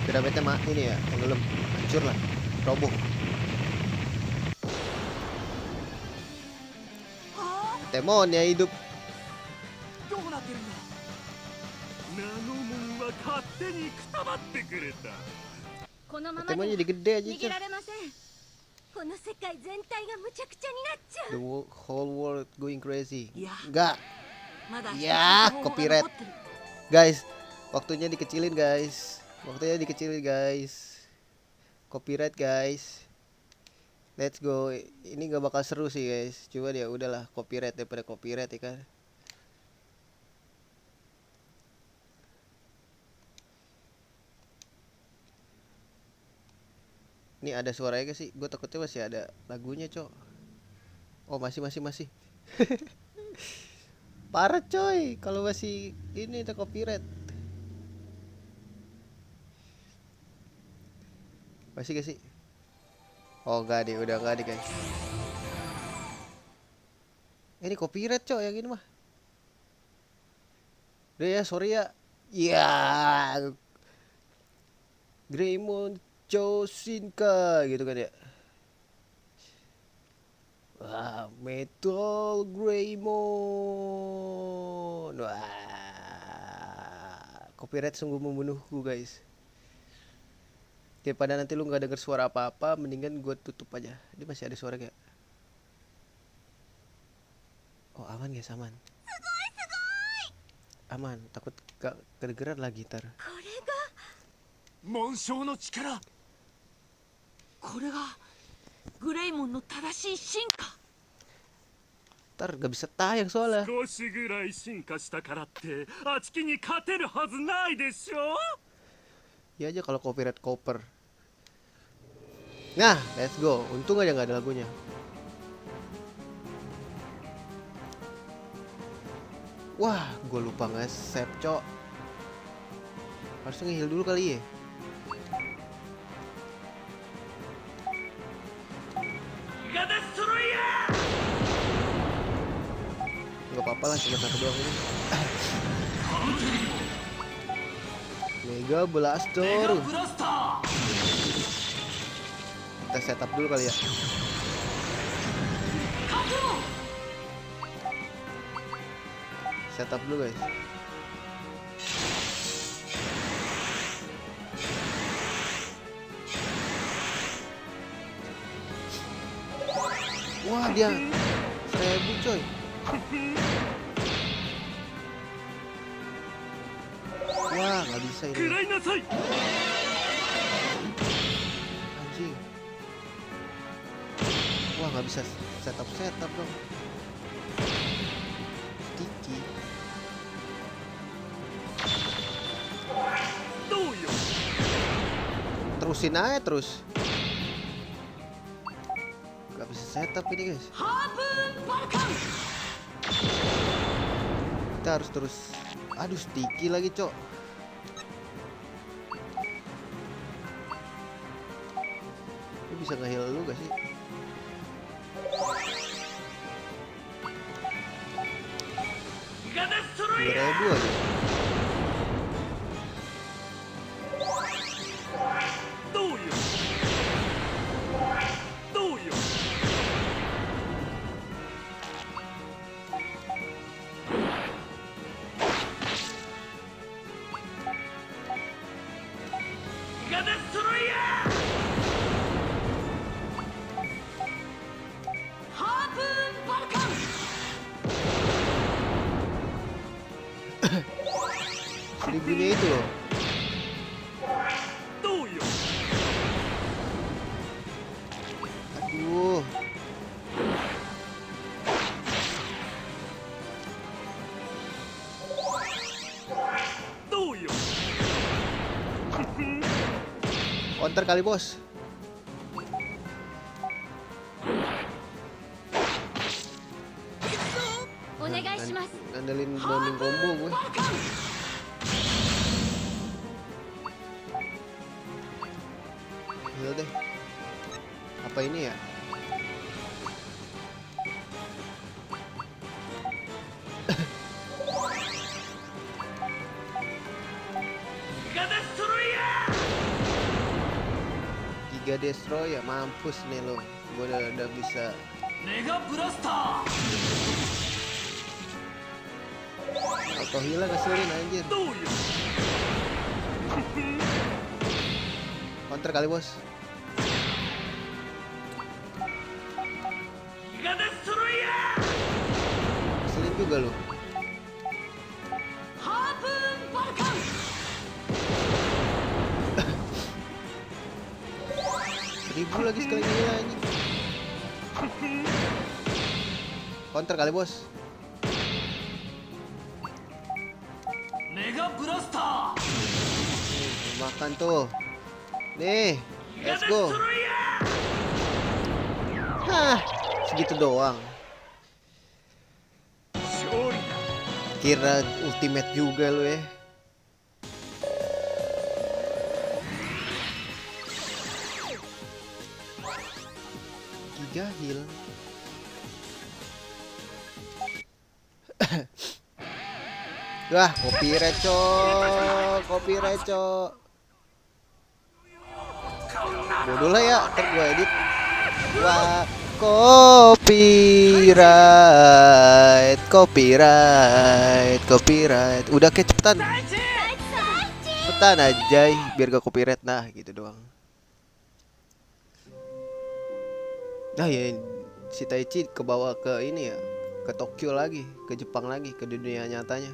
Piramidnya ini ya, tenggelam, hancur lah, roboh. Temon ya hidup. Temon jadi gede aja, Cok. The whole world going crazy. Enggak. Ya, copyright. Guys, waktunya dikecilin, guys. Copyright, guys. Let's go. Ini gak bakal seru sih, guys. Coba ya udahlah, copyright daripada copyright ya kan. Ini ada suaranya gak sih? Gue takutnya masih ada lagunya, Cok. Oh, masih. Parah, coy. Kalau masih ini ada copyright. Masih gak sih? Oh, enggak deh, udah enggak deh, guys. Ini copyright, Cok, yang ini mah. Udah ya, sorry ya. Ya. Greymon Chosinka gitu kan ya. Wah, Metal Greymon. Wah, copyright sungguh membunuhku, guys. Daripada nanti lu nggak denger suara apa-apa, mendingan gue tutup aja. Ini masih ada suara gak? Oh, aman guys, aman. Aman, takut gak kedengeran lah gitar. 紋章の力。これがグレイモンの正しい進化。 Ntar gak bisa tayang soalnya. 少しぐらい進化したからってあちきに勝てるはずないでしょ。 Ya aja kalau copyright koper. Nah, let's go. Untung aja nggak ada lagunya. Wah, gue lupa nge-save, Cok. Harusnya nge-heal dulu kali ya. Gak apa-apa lah, cuma satu doang ini. Mega Blaster. Kita setup dulu kali ya. Setup dulu, guys. Wah, dia 1000, coy. Wah, nggak bisa ini. Anjing. Wah, nggak bisa setup dong. Sticky. Terusin aja terus. Nggak bisa setup ini, guys. Kita harus terus. Aduh, sticky lagi, Cok. Lu bisa nge-heal lu gak sih? Ribu aja. Seribunya itu loh. Aduh. Counter kali, bos. Ngandelin bonding combo gue. Heal deh. Apa ini ya? Giga Destroy ya, mampus nih lo. Gue udah bisa. メガブラスター Auto heal ngeselin anjir. どうよ Counter kali bos. ギガデストロイヤ Ngeselin juga lo. ハープーンバルカン 1000 lagi sekali gila anjing. Counter kali bos. ーメガブラスター Makan tuh. Nih, ギガ let's デス go. トロイヤ Hah, segitu doang. ー勝利だ Kira ultimate juga lu ya. Giga heal. Wah, copyright cok, copyright cok. Bodoh lah ya, ntar gue edit. Wah, copyright, copyright, copyright. Udah kayak cepetan, cepetan aja, biar gak copyright. Nah, gitu doang. Nah ya, si Taichi kebawa ke ini ya, ke Tokyo lagi, ke Jepang lagi, ke dunia nyatanya.